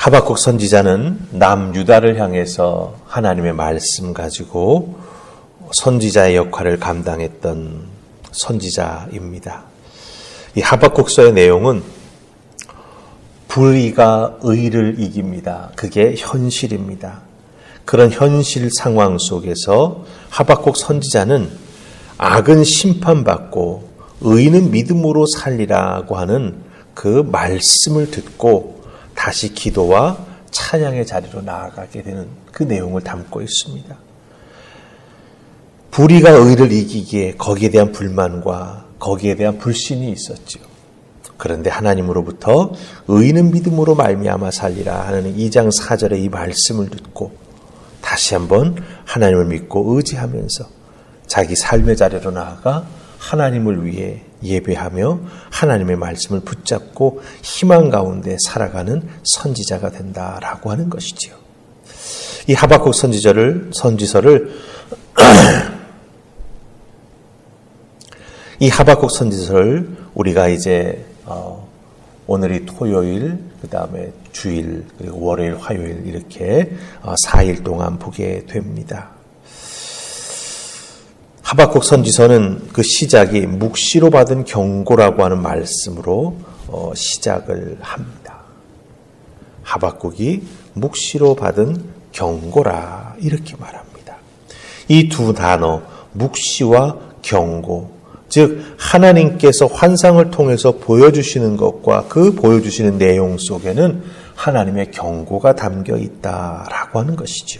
하박국 선지자는 남유다를 향해서 하나님의 말씀 가지고 선지자의 역할을 감당했던 선지자입니다. 이 하박국서의 내용은 불의가 의를 이깁니다. 그게 현실입니다. 그런 현실 상황 속에서 하박국 선지자는 악은 심판받고 의는 믿음으로 살리라고 하는 그 말씀을 듣고 다시 기도와 찬양의 자리로 나아가게 되는 그 내용을 담고 있습니다. 불의가 의를 이기기에 거기에 대한 불만과 거기에 대한 불신이 있었죠. 그런데 하나님으로부터 의는 믿음으로 말미암아 살리라 하는 2장 4절의 이 말씀을 듣고 다시 한번 하나님을 믿고 의지하면서 자기 삶의 자리로 나아가 하나님을 위해 예배하며 하나님의 말씀을 붙잡고 희망 가운데 살아가는 선지자가 된다라고 하는 것이지요. 이 하박국 선지서를 우리가 이제 오늘이 토요일, 그 다음에 주일, 그리고 월요일, 화요일 이렇게 4일 동안 보게 됩니다. 하박국 선지서는 그 시작이 묵시로 받은 경고라고 하는 말씀으로 시작을 합니다. 하박국이 묵시로 받은 경고라 이렇게 말합니다. 이 두 단어 묵시와 경고, 즉 하나님께서 환상을 통해서 보여주시는 것과 그 보여주시는 내용 속에는 하나님의 경고가 담겨 있다라고 하는 것이죠.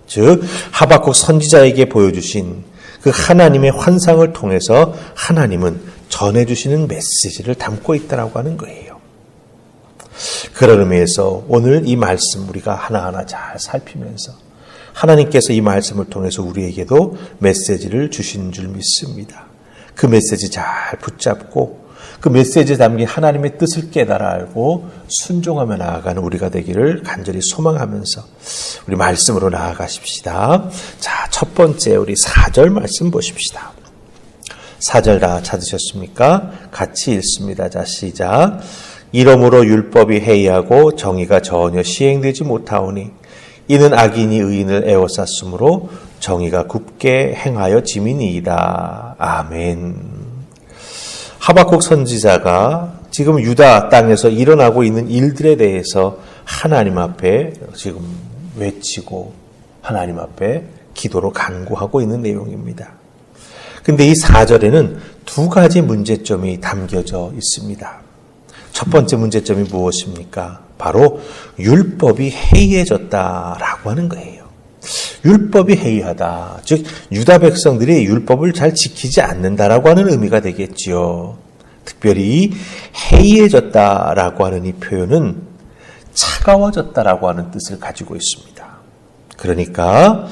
즉 하박국 선지자에게 보여주신 그 하나님의 환상을 통해서 하나님은 전해주시는 메시지를 담고 있다라고 하는 거예요. 그런 의미에서 오늘 이 말씀 우리가 하나하나 잘 살피면서 하나님께서 이 말씀을 통해서 우리에게도 메시지를 주신 줄 믿습니다. 그 메시지 잘 붙잡고 그 메시지에 담긴 하나님의 뜻을 깨달아 알고 순종하며 나아가는 우리가 되기를 간절히 소망하면서 우리 말씀으로 나아가십시다. 자, 첫 번째 우리 4절 말씀 보십시다. 4절 다 찾으셨습니까? 같이 읽습니다. 자, 시작. 이러므로 율법이 해이하고 정의가 전혀 시행되지 못하오니 이는 악인이 의인을 에워쌌으므로 정의가 굽게 행하여 짐이니이다. 아멘. 하박국 선지자가 지금 유다 땅에서 일어나고 있는 일들에 대해서 하나님 앞에 지금 외치고 하나님 앞에 기도로 간구하고 있는 내용입니다. 근데 이 4절에는 두 가지 문제점이 담겨져 있습니다. 첫 번째 문제점이 무엇입니까? 바로 율법이 해이해졌다라고 하는 거예요. 율법이 해이하다. 즉 유다 백성들이 율법을 잘 지키지 않는다라고 하는 의미가 되겠지요. 특별히 해이해졌다라고 하는 이 표현은 차가워졌다라고 하는 뜻을 가지고 있습니다. 그러니까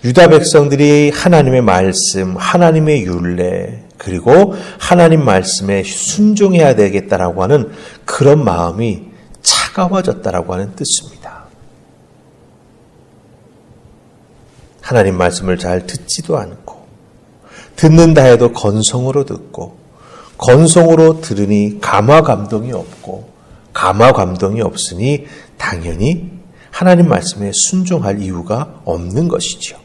유다 백성들이 하나님의 말씀, 하나님의 율례, 그리고 하나님 말씀에 순종해야 되겠다라고 하는 그런 마음이 차가워졌다라고 하는 뜻입니다. 하나님 말씀을 잘 듣지도 않고 듣는다 해도 건성으로 듣고 건성으로 들으니 감화 감동이 없고 감화 감동이 없으니 당연히 하나님 말씀에 순종할 이유가 없는 것이죠.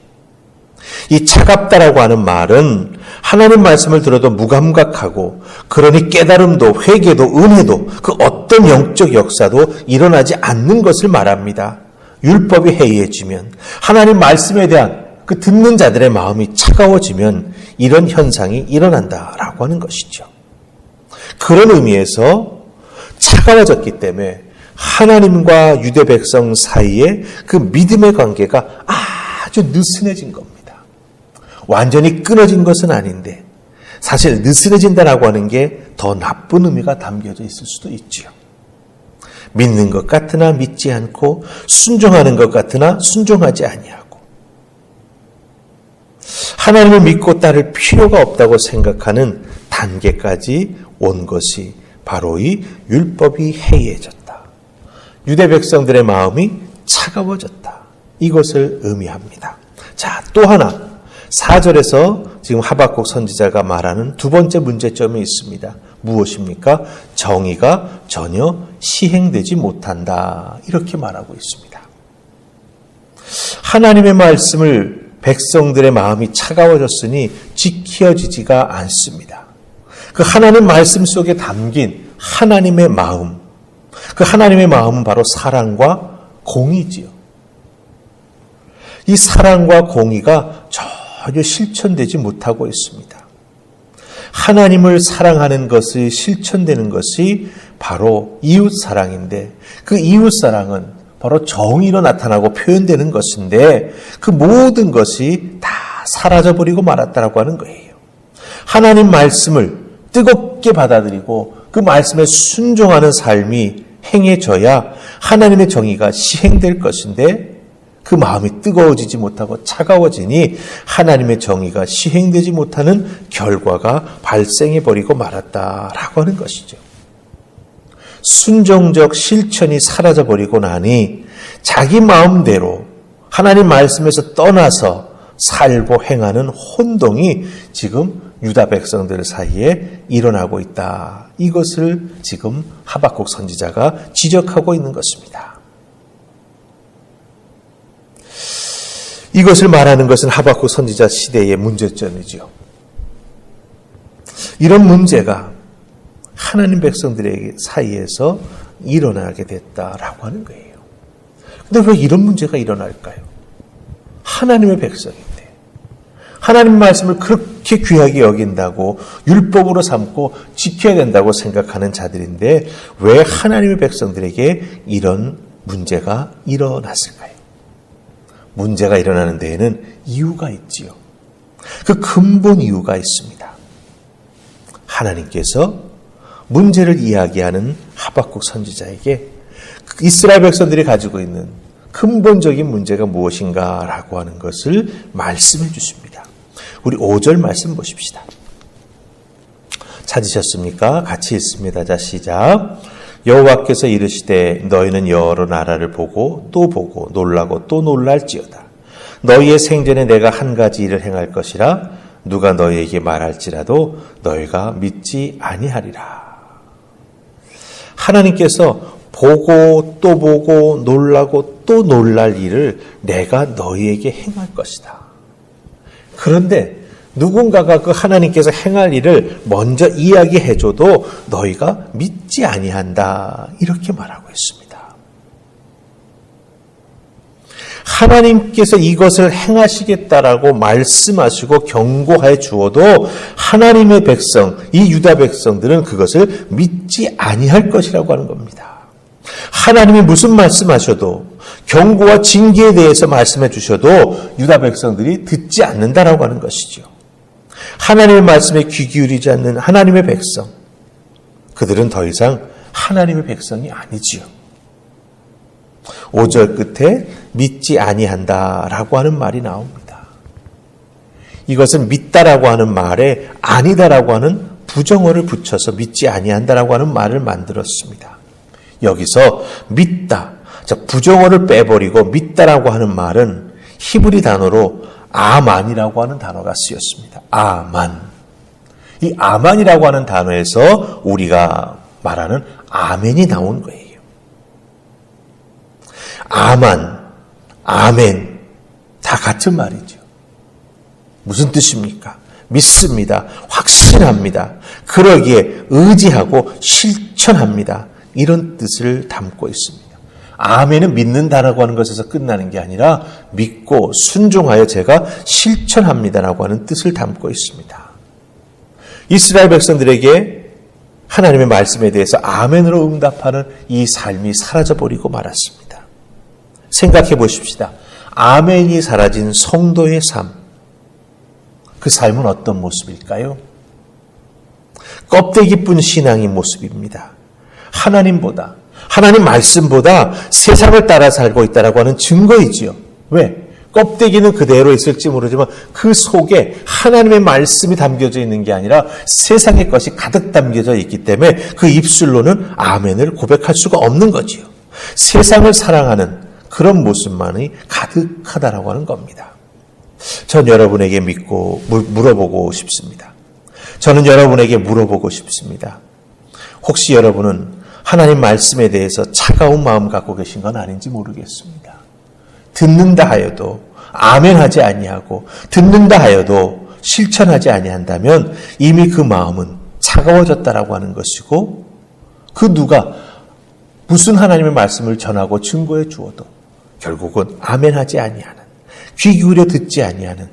이 차갑다라고 하는 말은 하나님 말씀을 들어도 무감각하고 그러니 깨달음도 회개도 은혜도 그 어떤 영적 역사도 일어나지 않는 것을 말합니다. 율법이 해이해지면 하나님 말씀에 대한 그 듣는 자들의 마음이 차가워지면 이런 현상이 일어난다라고 하는 것이죠. 그런 의미에서 차가워졌기 때문에 하나님과 유대 백성 사이에 그 믿음의 관계가 아주 느슨해진 겁니다. 완전히 끊어진 것은 아닌데 사실 느슨해진다라고 하는 게 더 나쁜 의미가 담겨져 있을 수도 있죠. 믿는 것 같으나 믿지 않고 순종하는 것 같으나 순종하지 아니하고 하나님을 믿고 따를 필요가 없다고 생각하는 단계까지 온 것이 바로 이 율법이 해이해졌다. 유대 백성들의 마음이 차가워졌다. 이것을 의미합니다. 자, 또 하나 4절에서 지금 하박국 선지자가 말하는 두 번째 문제점이 있습니다. 무엇입니까? 정의가 전혀 시행되지 못한다. 이렇게 말하고 있습니다. 하나님의 말씀을 백성들의 마음이 차가워졌으니 지켜지지가 않습니다. 그 하나님 말씀 속에 담긴 하나님의 마음, 그 하나님의 마음은 바로 사랑과 공의지요. 이 사랑과 공의가 전혀 실천되지 못하고 있습니다. 하나님을 사랑하는 것이 실천되는 것이 바로 이웃사랑인데 그 이웃사랑은 바로 정의로 나타나고 표현되는 것인데 그 모든 것이 다 사라져버리고 말았다라고 하는 거예요. 하나님 말씀을 뜨겁게 받아들이고 그 말씀에 순종하는 삶이 행해져야 하나님의 정의가 시행될 것인데 그 마음이 뜨거워지지 못하고 차가워지니 하나님의 정의가 시행되지 못하는 결과가 발생해버리고 말았다라고 하는 것이죠. 순종적 실천이 사라져버리고 나니 자기 마음대로 하나님 말씀에서 떠나서 살고 행하는 혼동이 지금 유다 백성들 사이에 일어나고 있다. 이것을 지금 하박국 선지자가 지적하고 있는 것입니다. 이것을 말하는 것은 하박국 선지자 시대의 문제점이지요. 이런 문제가 하나님 백성들의 사이에서 일어나게 됐다라고 하는 거예요. 그런데 왜 이런 문제가 일어날까요? 하나님의 백성인데 하나님 말씀을 그렇게 귀하게 여긴다고 율법으로 삼고 지켜야 된다고 생각하는 자들인데 왜 하나님의 백성들에게 이런 문제가 일어났을까요? 문제가 일어나는 데에는 이유가 있지요. 그 근본 이유가 있습니다. 하나님께서 문제를 이야기하는 하박국 선지자에게 이스라엘 백성들이 가지고 있는 근본적인 문제가 무엇인가라고 하는 것을 말씀해 주십니다. 우리 5절 말씀 보십시다. 찾으셨습니까? 같이 읽습니다. 자, 시작. 여호와께서 이르시되 너희는 여러 나라를 보고 또 보고 놀라고 또 놀랄지어다. 너희의 생전에 내가 한 가지 일을 행할 것이라 누가 너희에게 말할지라도 너희가 믿지 아니하리라. 하나님께서 보고 또 보고 놀라고 또 놀랄 일을 내가 너희에게 행할 것이다. 그런데 누군가가 그 하나님께서 행할 일을 먼저 이야기해줘도 너희가 믿지 아니한다. 이렇게 말하고 있습니다. 하나님께서 이것을 행하시겠다라고 말씀하시고 경고해 주어도 하나님의 백성, 이 유다 백성들은 그것을 믿지 아니할 것이라고 하는 겁니다. 하나님이 무슨 말씀하셔도 경고와 징계에 대해서 말씀해 주셔도 유다 백성들이 듣지 않는다라고 하는 것이죠. 하나님의 말씀에 귀 기울이지 않는 하나님의 백성, 그들은 더 이상 하나님의 백성이 아니지요. 5절 끝에 믿지 아니한다라고 하는 말이 나옵니다. 이것은 믿다라고 하는 말에 아니다라고 하는 부정어를 붙여서 믿지 아니한다라고 하는 말을 만들었습니다. 여기서 믿다, 부정어를 빼버리고 믿다라고 하는 말은 히브리 단어로 아만이라고 하는 단어가 쓰였습니다. 아만. 이 아만이라고 하는 단어에서 우리가 말하는 아멘이 나온 거예요. 아만, 아멘, 다 같은 말이죠. 무슨 뜻입니까? 믿습니다. 확신합니다. 그러기에 의지하고 실천합니다. 이런 뜻을 담고 있습니다. 아멘은 믿는다라고 하는 것에서 끝나는 게 아니라 믿고 순종하여 제가 실천합니다라고 하는 뜻을 담고 있습니다. 이스라엘 백성들에게 하나님의 말씀에 대해서 아멘으로 응답하는 이 삶이 사라져버리고 말았습니다. 생각해 보십시다. 아멘이 사라진 성도의 삶. 그 삶은 어떤 모습일까요? 껍데기뿐 신앙의 모습입니다. 하나님보다, 하나님 말씀보다 세상을 따라 살고 있다라고 하는 증거이지요. 왜? 껍데기는 그대로 있을지 모르지만 그 속에 하나님의 말씀이 담겨져 있는 게 아니라 세상의 것이 가득 담겨져 있기 때문에 그 입술로는 아멘을 고백할 수가 없는 거지요. 세상을 사랑하는 그런 모습만이 가득하다라고 하는 겁니다. 전 여러분에게 믿고 물어보고 싶습니다. 저는 여러분에게 물어보고 싶습니다. 혹시 여러분은 하나님 말씀에 대해서 차가운 마음 갖고 계신 건 아닌지 모르겠습니다. 듣는다 하여도 아멘하지 아니하고 듣는다 하여도 실천하지 아니한다면 이미 그 마음은 차가워졌다라고 하는 것이고, 그 누가 무슨 하나님의 말씀을 전하고 증거해 주어도 결국은 아멘하지 아니하는, 귀 기울여 듣지 아니하는,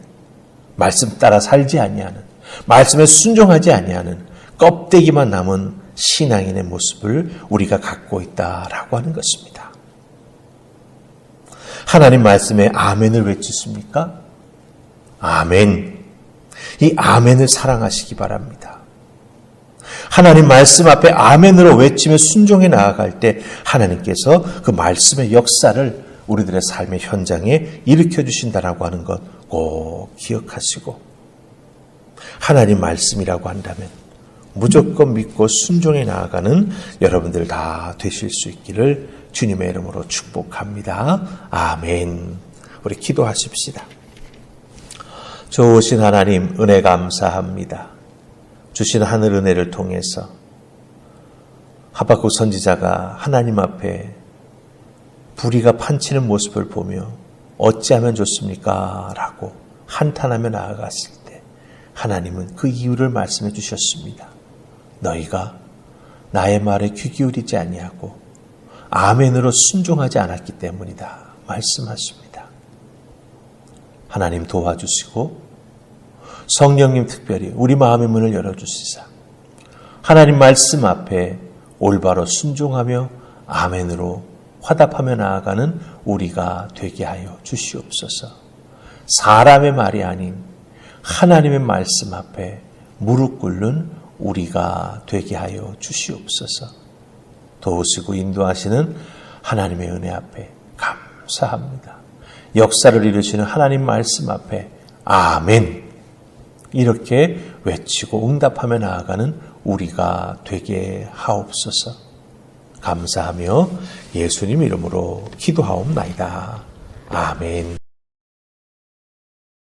말씀 따라 살지 아니하는, 말씀에 순종하지 아니하는 껍데기만 남은 신앙인의 모습을 우리가 갖고 있다라고 하는 것입니다. 하나님 말씀에 아멘을 외치십니까? 아멘. 이 아멘을 사랑하시기 바랍니다. 하나님 말씀 앞에 아멘으로 외치며 순종해 나아갈 때 하나님께서 그 말씀의 역사를 우리들의 삶의 현장에 일으켜 주신다라고 하는 것 꼭 기억하시고, 하나님 말씀이라고 한다면 무조건 믿고 순종해 나아가는 여러분들 다 되실 수 있기를 주님의 이름으로 축복합니다. 아멘. 우리 기도하십시다. 좋으신 하나님, 은혜 감사합니다. 주신 하늘 은혜를 통해서 하박국 선지자가 하나님 앞에 불의가 판치는 모습을 보며 어찌하면 좋습니까? 라고 한탄하며 나아갔을 때 하나님은 그 이유를 말씀해 주셨습니다. 너희가 나의 말에 귀 기울이지 아니하고 아멘으로 순종하지 않았기 때문이다 말씀하십니다. 하나님 도와주시고 성령님 특별히 우리 마음의 문을 열어주시사 하나님 말씀 앞에 올바로 순종하며 아멘으로 화답하며 나아가는 우리가 되게 하여 주시옵소서. 사람의 말이 아닌 하나님의 말씀 앞에 무릎 꿇는 우리가 되게 하여 주시옵소서. 도우시고 인도하시는 하나님의 은혜 앞에 감사합니다. 역사를 이루시는 하나님 말씀 앞에 아멘 이렇게 외치고 응답하며 나아가는 우리가 되게 하옵소서. 감사하며 예수님 이름으로 기도하옵나이다. 아멘.